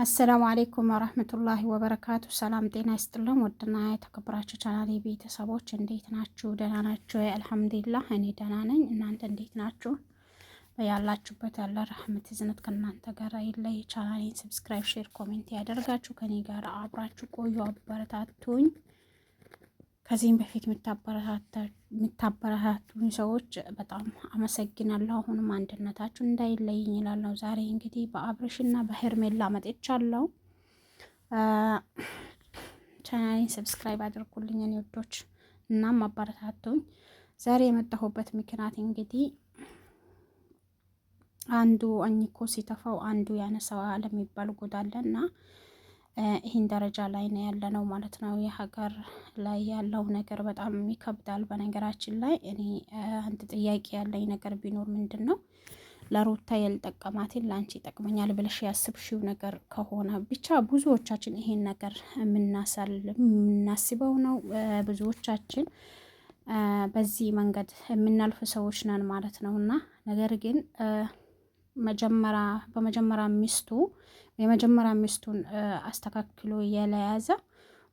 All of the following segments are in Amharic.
አሰላሙ አሌይኩም ወረህመቱላሂ ወበረካቱ። ሰላም ጤና ይስጥልን። ውድና የተከበራችሁ ቻናሌ ቤተሰቦች እንዴት ናችሁ? ደህና ናችሁ? አልሐምዱሊላህ እኔ ደህና ነኝ። እናንተ እንዴት ናችሁ? ያላችሁበት ያለ ረህመት ዝነት ከእናንተ ጋር ይለይ። ቻናሌን ሰብስክራይብ፣ ሼር፣ ኮሜንት ያደርጋችሁ ከኔ ጋር አብራችሁ ቆዩ፣ አበረታቱኝ። ከዚህም በፊት የምታበረታቱኝ ሰዎች በጣም አመሰግናለሁ። አሁንም አንድነታችሁ እንዳይለይኝ ይላለሁ። ዛሬ እንግዲህ በአብርሽና በሄርሜላ መጥቻለሁ። ቻናሌን ሰብስክራይብ አድርጉልኝ እኔ ወዶች፣ እናም አበረታቱኝ። ዛሬ የመጣሁበት ምክንያት እንግዲህ አንዱ አኝኮ ሲተፋው አንዱ ያነሳዋል የሚባል ጉድ አለና ይህን ደረጃ ላይ ነው ያለ ነው ማለት ነው። የሀገር ላይ ያለው ነገር በጣም ይከብዳል። በነገራችን ላይ እኔ አንድ ጥያቄ ያለኝ ነገር ቢኖር ምንድን ነው ለሩታ ያልጠቀማትን ለአንቺ ይጠቅመኛል ብለሽ ያስብሽው ነገር ከሆነ ብቻ ብዙዎቻችን ይሄን ነገር የምናስበው ነው። ብዙዎቻችን በዚህ መንገድ የምናልፍ ሰዎች ነን ማለት ነው። እና ነገር ግን የመጀመሪያ ሚስቱን አስተካክሎ የለያዘ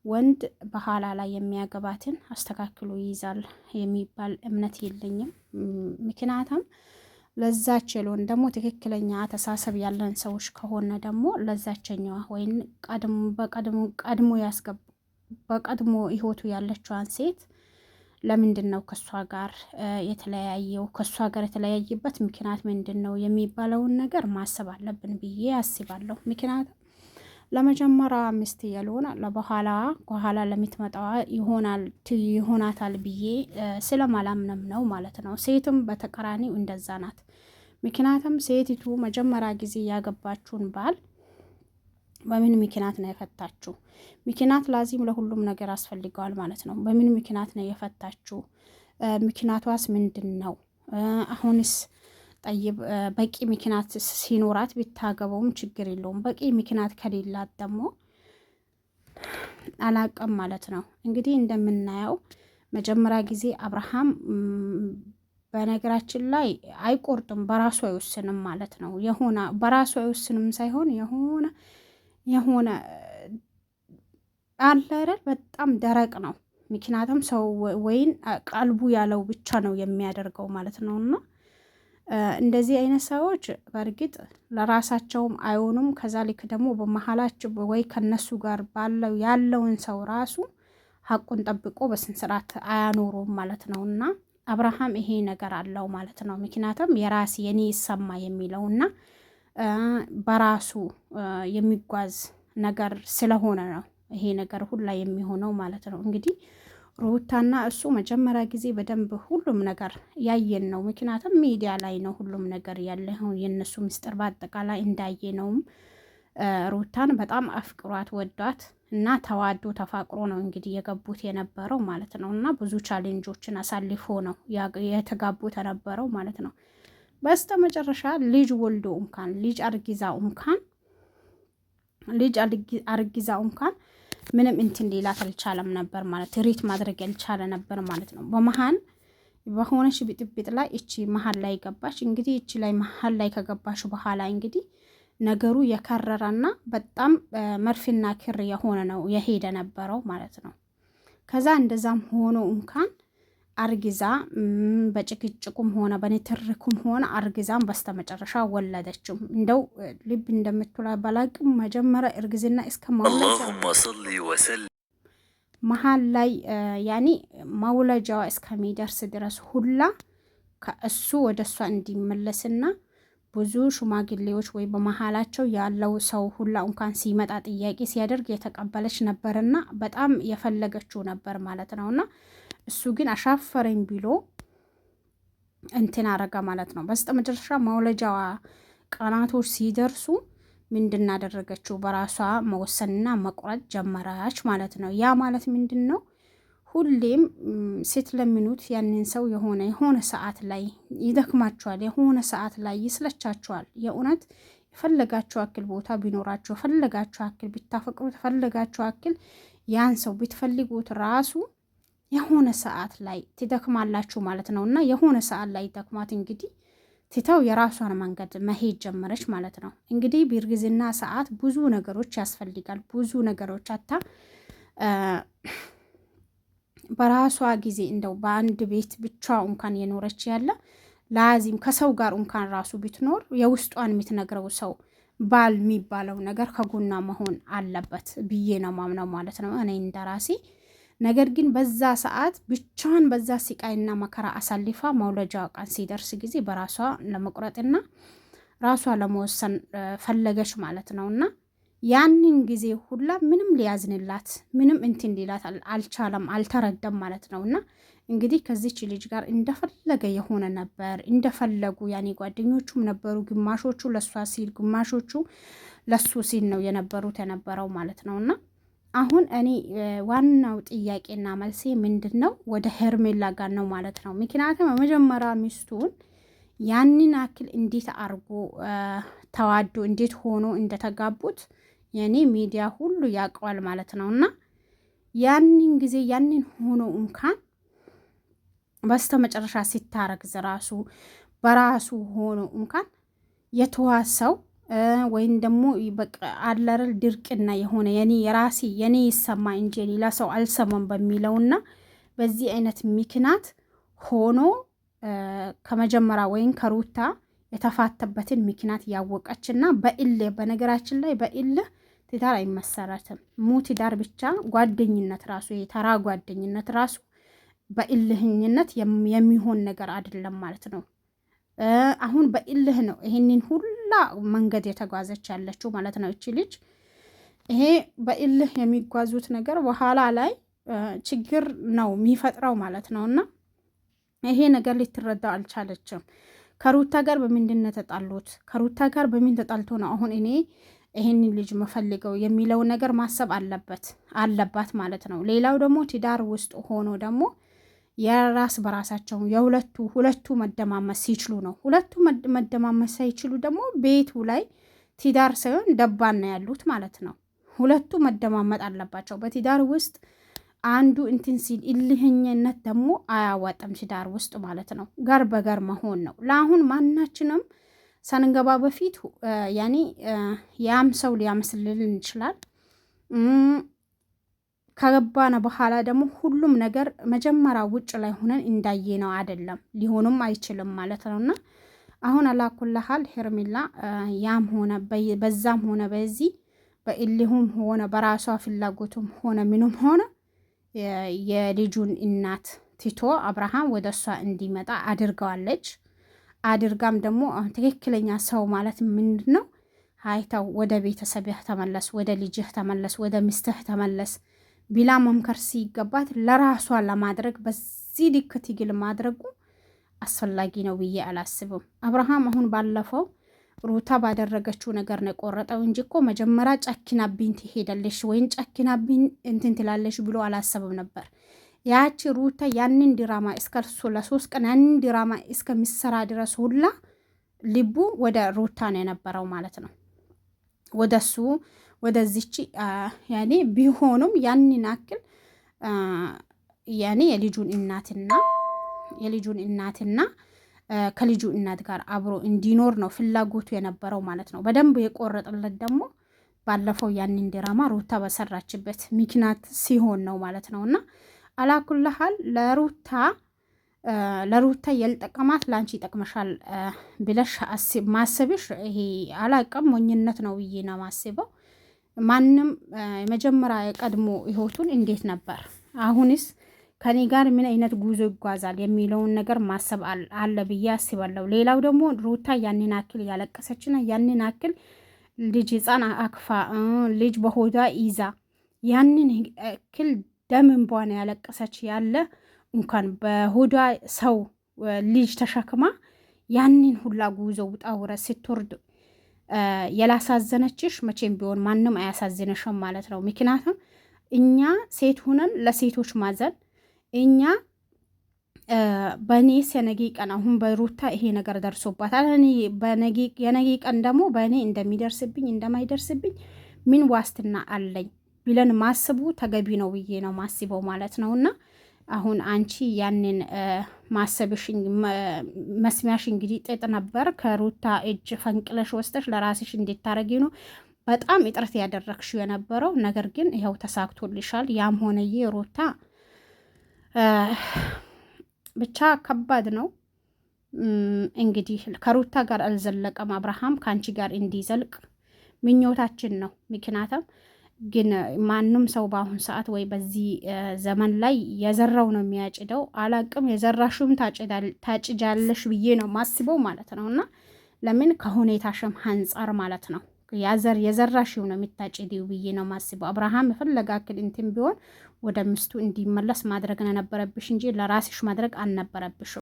ወንድ በኋላ ላይ የሚያገባትን አስተካክሎ ይይዛል የሚባል እምነት የለኝም። ምክንያቱም ለዛች የሎን ደግሞ ትክክለኛ አተሳሰብ ያለን ሰዎች ከሆነ ደግሞ ለዛቸኛዋ ወይም በቀድሞ ህይወቱ ያለችዋን ሴት ለምንድን ነው ከሷ ጋር የተለያየው? ከሷ ጋር የተለያየበት ምክንያት ምንድን ነው የሚባለውን ነገር ማሰብ አለብን ብዬ አስባለሁ። ምክንያቱም ለመጀመሪያ ሚስት ያልሆነ ከኋላ ለምትመጣዋ ይሆናታል ብዬ ስለማላምንም ነው ማለት ነው። ሴትም በተቃራኒው እንደዛ ናት። ምክንያቱም ሴቲቱ መጀመሪያ ጊዜ ያገባችውን ባል በምን ምክንያት ነው የፈታችው? ምክንያት ላዚም ለሁሉም ነገር አስፈልገዋል ማለት ነው። በምን ምክንያት ነው የፈታችው? ምክንያቷስ ምንድን ነው? አሁንስ ጠይብ በቂ ምክንያት ሲኖራት ቢታገበውም ችግር የለውም። በቂ ምክንያት ከሌላት ደግሞ አላቀም ማለት ነው። እንግዲህ እንደምናየው መጀመሪያ ጊዜ አብርሃም በነገራችን ላይ አይቆርጥም፣ በራሱ አይወስንም ማለት ነው። በራሱ አይወስንም ሳይሆን የሆነ አለ አይደል፣ በጣም ደረቅ ነው። ምክንያቱም ሰው ወይን ቀልቡ ያለው ብቻ ነው የሚያደርገው ማለት ነው። እና እንደዚህ አይነት ሰዎች በእርግጥ ለራሳቸውም አይሆኑም። ከዛ ልክ ደግሞ በመሀላቸው ወይ ከነሱ ጋር ያለውን ሰው ራሱ ሀቁን ጠብቆ በስንስራት አያኖሩም ማለት ነው። እና አብርሃም ይሄ ነገር አለው ማለት ነው። ምክንያቱም የኔ ይሰማ የሚለውና በራሱ የሚጓዝ ነገር ስለሆነ ነው ይሄ ነገር ሁላ የሚሆነው ማለት ነው። እንግዲህ ሩታና እሱ መጀመሪያ ጊዜ በደንብ ሁሉም ነገር ያየን ነው። ምክንያቱም ሚዲያ ላይ ነው ሁሉም ነገር ያለው የነሱ ምስጢር በአጠቃላይ እንዳየነውም ሩታን በጣም አፍቅሯት ወዷት እና ተዋዶ ተፋቅሮ ነው እንግዲህ የገቡት የነበረው ማለት ነው። እና ብዙ ቻሌንጆችን አሳልፎ ነው የተጋቡት የነበረው ማለት ነው። በስተ መጨረሻ ልጅ ወልዶ እንኳን አርጊዛ እንኳን ምንም እንትን ሌላት አልቻለም ነበር ማለት ሪት ማድረግ ያልቻለ ነበር ማለት ነው። በመሀል በሆነች ብጥብጥ ላይ እቺ መሀል ላይ ገባች። እንግዲህ እቺ ላይ መሀል ላይ ከገባች በኋላ እንግዲህ ነገሩ የከረረና በጣም መርፍና ክር የሆነ ነው የሄደ ነበረው ማለት ነው። ከዛ እንደዛም ሆኖ እንኳን አርጊዛ በጭቅጭቁም ሆነ በንትርኩም ሆነ አርጊዛም በስተመጨረሻ ወለደችው። እንደው ልብ እንደምትላ ባላቅም መጀመሪያ እርግዝና እስከ መሀል ላይ ያኔ ማውለጃዋ እስከሚደርስ ድረስ ሁላ ከእሱ ወደ እሷ እንዲመለስና ብዙ ሽማግሌዎች ወይ በመሀላቸው ያለው ሰው ሁላ እንኳን ሲመጣ ጥያቄ ሲያደርግ የተቀበለች ነበርና በጣም የፈለገችው ነበር ማለት ነውና እሱ ግን አሻፈረኝ ብሎ እንትን አረጋ ማለት ነው። በስተመጨረሻ መውለጃዋ ቀናቶች ሲደርሱ ምንድን አደረገችው? በራሷ መወሰንና መቁረጥ ጀመረች ማለት ነው። ያ ማለት ምንድን ነው? ሁሌም ስትለምኑት ያንን ሰው የሆነ ሰዓት ላይ ይደክማችኋል፣ የሆነ ሰዓት ላይ ይስለቻችኋል። የእውነት የፈለጋችሁ አክል ቦታ ቢኖራችሁ፣ የፈለጋችሁ አክል ቢታፈቅሩት፣ የፈለጋችሁ አክል ያን ሰው ብትፈልጉት ራሱ የሆነ ሰዓት ላይ ትደክማላችሁ ማለት ነው። እና የሆነ ሰዓት ላይ ደክማት እንግዲህ ትተው የራሷን መንገድ መሄድ ጀመረች ማለት ነው። እንግዲህ በእርግዝና ሰዓት ብዙ ነገሮች ያስፈልጋል። ብዙ ነገሮች አታ በራሷ ጊዜ እንደው በአንድ ቤት ብቻ እንኳን የኖረች ያለ ላዚም ከሰው ጋር እንኳን ራሱ ብትኖር የውስጧን የምትነግረው ሰው ባል የሚባለው ነገር ከጎኗ መሆን አለበት ብዬ ነው ማምነው ማለት ነው እኔ እንደራሴ። ነገር ግን በዛ ሰዓት ብቻዋን በዛ ስቃይና መከራ አሳልፋ መውለጃ ቀን ሲደርስ ጊዜ በራሷ ለመቁረጥና ራሷ ለመወሰን ፈለገች ማለት ነውና ያንን ጊዜ ሁላ ምንም ሊያዝንላት ምንም እንትን ሊላት አልቻለም፣ አልተረዳም ማለት ነውና እንግዲህ ከዚች ልጅ ጋር እንደፈለገ የሆነ ነበር። እንደፈለጉ ያኔ ጓደኞቹም ነበሩ፣ ግማሾቹ ለሷ ሲል ግማሾቹ ለሱ ሲል ነው የነበረው ማለት ነውና አሁን እኔ ዋናው ጥያቄና መልሴ ምንድነው ወደ ሄርሜላ ጋር ነው ማለት ነው። ምክንያቱም መጀመሪያ ሚስቱን ያንን አክል እንዴት አርጎ ተዋዶ እንዴት ሆኖ እንደተጋቡት የኔ ሚዲያ ሁሉ ያውቀዋል ማለት ነውና ያንን ጊዜ ያንን ሆኖ እንኳን በስተመጨረሻ ሲታረግዝ ራሱ በራሱ ሆኖ እንኳን የተዋሰው ወይም ደግሞ በቃ አለረል ድርቅና የሆነ የኔ ይሰማ እንጂ ሌላ ሰው አልሰማም በሚለውና በዚህ አይነት ምክንያት ሆኖ ከመጀመሪያ ወይም ከሩታ የተፋተበትን ምክንያት ያወቀችና በነገራችን ላይ በእልህ ትዳር አይመሰረትም። ትዳር ብቻ ጓደኝነት ራሱ የተራ ጓደኝነት ራሱ በእልህኝነት የሚሆን ነገር አይደለም ማለት ነው። አሁን በእልህ ነው ይሄንን ሁላ መንገድ የተጓዘች ያለችው ማለት ነው እቺ ልጅ። ይሄ በእልህ የሚጓዙት ነገር በኋላ ላይ ችግር ነው የሚፈጥረው ማለት ነውና ይሄ ነገር ልትረዳው አልቻለችም። ከሩታ ጋር በምንድን ነው ተጣሉት? ከሩታ ጋር በምን ተጣልቶ ነው አሁን እኔ ይሄንን ልጅ መፈልገው የሚለው ነገር ማሰብ አለባት ማለት ነው። ሌላው ደግሞ ትዳር ውስጥ ሆኖ ደግሞ የራስ በራሳቸው ሁለቱ መደማመስ ሲችሉ ነው። ሁለቱ መደማመስ ሳይችሉ ደግሞ ቤቱ ላይ ትዳር ሳይሆን ደባን ነው ያሉት ማለት ነው። ሁለቱ መደማመጥ አለባቸው በትዳር ውስጥ። አንዱ እንትን ሲል እልህኝነት ደግሞ አያዋጣም ትዳር ውስጥ ማለት ነው። ጋር በጋር መሆን ነው። ለአሁን ማናችንም ሳንገባ በፊት ያኔ ያም ሰው ሊያመስልልን ይችላል። ከገባነ በኋላ ደግሞ ሁሉም ነገር መጀመሪያ ውጭ ላይ ሆነን እንዳየ ነው አይደለም፣ ሊሆንም አይችልም ማለት ነውና አሁን አላኩልሃል ሄርሜላ ያም ሆነ በዛም ሆነ በዚህ በእልሁም ሆነ በራሷ ፍላጎቱም ሆነ ምንም ሆነ የልጁን እናት ትቶ አብርሃም ወደሷ እንዲመጣ አድርገዋለች። አድርጋም ደግሞ ትክክለኛ ሰው ማለት ምንድነው? ሃይታው ወደ ቤተሰብህ ተመለስ፣ ወደ ልጅህ ተመለስ፣ ወደ ሚስትህ ተመለስ ቢላ መምከር ሲገባት ለራሷ ለማድረግ በዚህ ልክ ትግል ማድረጉ አስፈላጊ ነው ብዬ አላስብም። አብርሃም አሁን ባለፈው ሩታ ባደረገችው ነገር ነው የቆረጠው እንጂ እኮ መጀመሪያ ጨኪናብኝ ትሄዳለሽ ወይም ጨኪናብኝ እንትን ትላለሽ ብሎ አላሰብም ነበር። ያቺ ሩታ ያንን ድራማ እስከርሶ ለ3 ቀን ያንን ድራማ እስከሚሰራ ድረስ ሁላ ልቡ ወደ ሩታ ነው የነበረው ማለት ነው። ወደሱ ወደዚች ያኔ ቢሆኑም ያንን አክል ያኔ የልጁን እናትና ከልጁ እናት ጋር አብሮ እንዲኖር ነው ፍላጎቱ የነበረው ማለት ነው። በደንብ የቆረጠለት ደግሞ ባለፈው ያንን ድራማ ሩታ በሰራችበት ምክንያት ሲሆን ነው ማለት ነውና አላኩልሃል ለሩታ የልጠቀማት ላንቺ ይጠቅመሻል ብለሽ ማሰብሽ ይሄ አላቀም ሞኝነት ነው ብዬ ነው ማስበው። ማንም የመጀመሪያ የቀድሞ ህይወቱን እንዴት ነበር፣ አሁንስ ከኔ ጋር ምን አይነት ጉዞ ይጓዛል የሚለውን ነገር ማሰብ አለ ብዬ አስባለሁ። ሌላው ደግሞ ሩታ ያንን አክል ያለቀሰችና ያንን አክል ልጅ ህፃን አክፋ ልጅ በሆዷ ይዛ ያንን አክል ደም እንቧን ያለቀሰች ያለ እንኳን በሆዷ ሰው ልጅ ተሸክማ ያንን ሁላ ጉዞ ውጣ ውረድ ስትወርድ የላሳዘነችሽ መቼም ቢሆን ማንም አያሳዝነሽም ማለት ነው። ምክንያቱም እኛ ሴት ሆነን ለሴቶች ማዘን እኛ በኔስ የነገ ቀን አሁን በሩታ ይሄ ነገር ደርሶባታል፣ የነገ ቀን ደግሞ በእኔ እንደሚደርስብኝ እንደማይደርስብኝ ምን ዋስትና አለኝ ብለን ማስቡ ተገቢ ነው ብዬ ነው ማስበው ማለት ነውና አሁን አንቺ ያንን ማሰብሽ መስሚያሽ እንግዲህ ጥጥ ነበር። ከሩታ እጅ ፈንቅለሽ ወስደሽ ለራስሽ እንድታረጊ ነው በጣም እጥረት ያደረግሽው የነበረው። ነገር ግን ይኸው ተሳክቶልሻል። ያም ሆነዬ ሩታ ብቻ ከባድ ነው። እንግዲህ ከሩታ ጋር አልዘለቀም አብርሃም፣ ከአንቺ ጋር እንዲዘልቅ ምኞታችን ነው። ምክንያቱም ግን ማንም ሰው በአሁን ሰዓት ወይ በዚህ ዘመን ላይ የዘራው ነው የሚያጭደው። አላቅም የዘራሽም ታጭጃለሽ ብዬ ነው ማስበው ማለት ነው። እና ለምን ከሁኔታሽም አንጻር ማለት ነው የዘራሽው ነው የምታጭዲው ብዬ ነው ማስበው። አብርሃም የፈለጋ ክል እንትን ቢሆን ወደ ሚስቱ እንዲመለስ ማድረግ ነው ነበረብሽ እንጂ ለራስሽ ማድረግ አልነበረብሽም።